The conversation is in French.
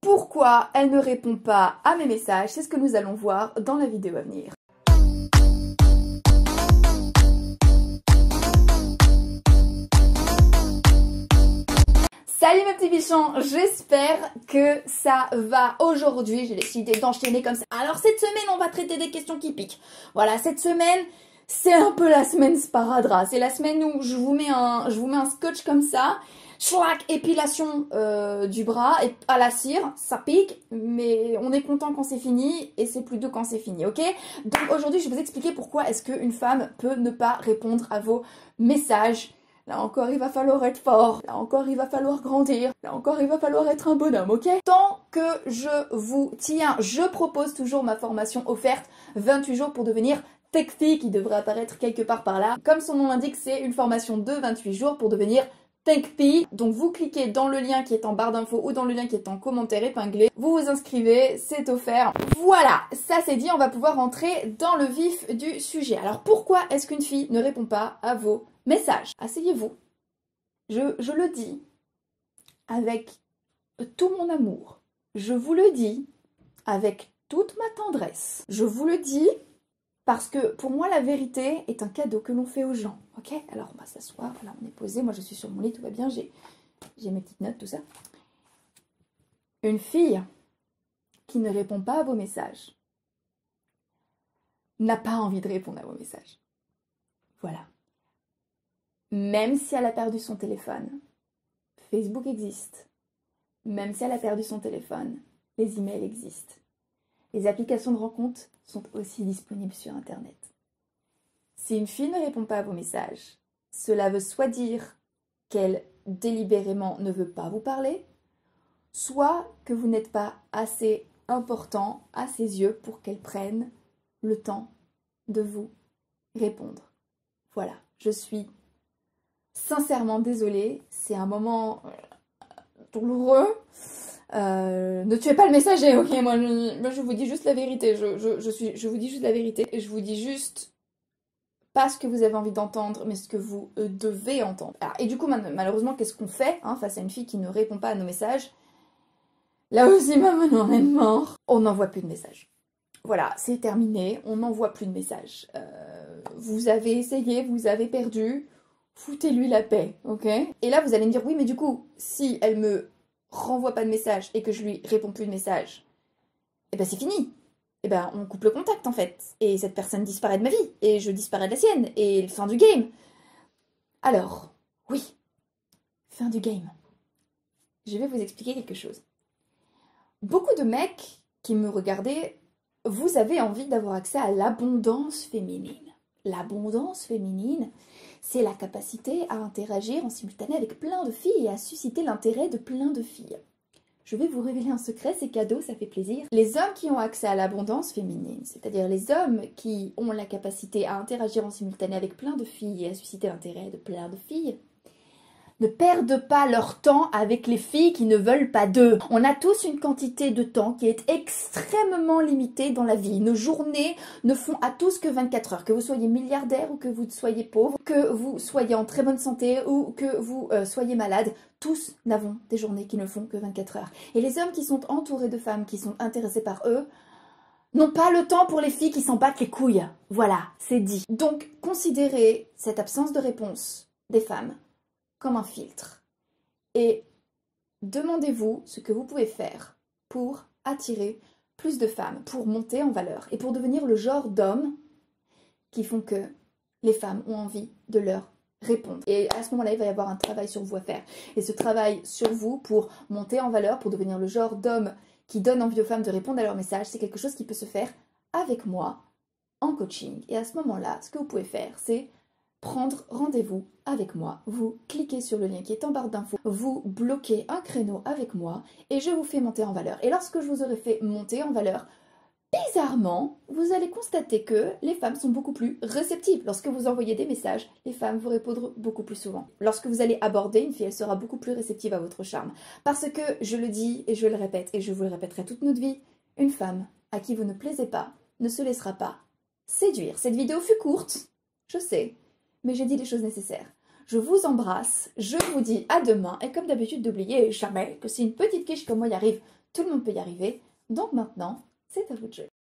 Pourquoi elle ne répond pas à mes messages? C'est ce que nous allons voir dans la vidéo à venir. Salut mes petits bichons, j'espère que ça va. Aujourd'hui, j'ai décidé d'enchaîner comme ça. Alors cette semaine, on va traiter des questions qui piquent. Voilà, cette semaine, c'est un peu la semaine sparadrap. C'est la semaine où je vous mets un scotch comme ça. Schlac, épilation du bras et à la cire, ça pique, mais on est content quand c'est fini et c'est plus doux quand c'est fini, ok? Donc aujourd'hui, je vais vous expliquer pourquoi est-ce qu'une femme peut ne pas répondre à vos messages. Là encore, il va falloir être fort. Là encore, il va falloir grandir. Là encore, il va falloir être un bonhomme, ok? Tant que je vous tiens, je propose toujours ma formation offerte 28 jours pour devenir TechFi qui devrait apparaître quelque part par là. Comme son nom l'indique, c'est une formation de 28 jours pour devenir TechFi. Donc vous cliquez dans le lien qui est en barre d'infos ou dans le lien qui est en commentaire épinglé. Vous vous inscrivez, c'est offert. Voilà, ça c'est dit, on va pouvoir rentrer dans le vif du sujet. Alors pourquoi est-ce qu'une fille ne répond pas à vos messages? Asseyez-vous. Je le dis avec tout mon amour. Je vous le dis avec toute ma tendresse. Je vous le dis parce que pour moi, la vérité est un cadeau que l'on fait aux gens. Ok? Alors, on va s'asseoir. Voilà, on est posé. Moi, je suis sur mon lit. Tout va bien. J'ai mes petites notes, tout ça. Une fille qui ne répond pas à vos messages n'a pas envie de répondre à vos messages. Voilà. Même si elle a perdu son téléphone, Facebook existe. Même si elle a perdu son téléphone, les emails existent. Les applications de rencontre sont aussi disponibles sur Internet. Si une fille ne répond pas à vos messages, cela veut soit dire qu'elle délibérément ne veut pas vous parler, soit que vous n'êtes pas assez important à ses yeux pour qu'elle prenne le temps de vous répondre. Voilà, je suis sincèrement désolée, c'est un moment douloureux. Ne tuez pas le messager, ok? Moi, je vous dis juste la vérité. Je vous dis juste la vérité. Et je vous dis juste pas ce que vous avez envie d'entendre, mais ce que vous devez entendre. Alors, et du coup, malheureusement, qu'est-ce qu'on fait face à une fille qui ne répond pas à nos messages? Là aussi, maman en est mort. On n'envoie plus de messages. Voilà, c'est terminé. On n'envoie plus de messages. Vous avez essayé, vous avez perdu. Foutez-lui la paix, ok? Et là, vous allez me dire, oui, mais du coup, si elle me renvoie pas de message et que je lui réponds plus de message, eh ben c'est fini. Eh ben on coupe le contact en fait. Et cette personne disparaît de ma vie. Et je disparais de la sienne. Et fin du game. Alors, oui, fin du game. Je vais vous expliquer quelque chose. Beaucoup de mecs qui me regardaient, vous avez envie d'avoir accès à l'abondance féminine. L'abondance féminine, c'est la capacité à interagir en simultané avec plein de filles et à susciter l'intérêt de plein de filles. Je vais vous révéler un secret, c'est cadeau, ça fait plaisir. Les hommes qui ont accès à l'abondance féminine, c'est-à-dire les hommes qui ont la capacité à interagir en simultané avec plein de filles et à susciter l'intérêt de plein de filles, ne perdent pas leur temps avec les filles qui ne veulent pas d'eux. On a tous une quantité de temps qui est extrêmement limitée dans la vie. Nos journées ne font à tous que 24 heures. Que vous soyez milliardaire ou que vous soyez pauvre, que vous soyez en très bonne santé ou que vous soyez malade, tous n'avons des journées qui ne font que 24 heures. Et les hommes qui sont entourés de femmes qui sont intéressées par eux n'ont pas le temps pour les filles qui s'en battent les couilles. Voilà, c'est dit. Donc, considérez cette absence de réponse des femmes comme un filtre. Et demandez-vous ce que vous pouvez faire pour attirer plus de femmes, pour monter en valeur et pour devenir le genre d'homme qui font que les femmes ont envie de leur répondre. Et à ce moment-là, il va y avoir un travail sur vous à faire. Et ce travail sur vous pour monter en valeur, pour devenir le genre d'homme qui donne envie aux femmes de répondre à leurs messages, c'est quelque chose qui peut se faire avec moi en coaching. Et à ce moment-là, ce que vous pouvez faire, c'est prendre rendez-vous avec moi. Vous cliquez sur le lien qui est en barre d'infos, vous bloquez un créneau avec moi et je vous fais monter en valeur. Et lorsque je vous aurai fait monter en valeur, bizarrement, vous allez constater que les femmes sont beaucoup plus réceptives. Lorsque vous envoyez des messages, les femmes vous répondront beaucoup plus souvent. Lorsque vous allez aborder une fille, elle sera beaucoup plus réceptive à votre charme. Parce que, je le dis et je le répète, et je vous le répéterai toute notre vie, une femme à qui vous ne plaisez pas ne se laissera pas séduire. Cette vidéo fut courte, je sais, mais j'ai dit les choses nécessaires. Je vous embrasse, je vous dis à demain, et comme d'habitude, n'oubliez jamais que si une petite quiche comme moi y arrive, Tout le monde peut y arriver. Donc maintenant, c'est à vous de jouer.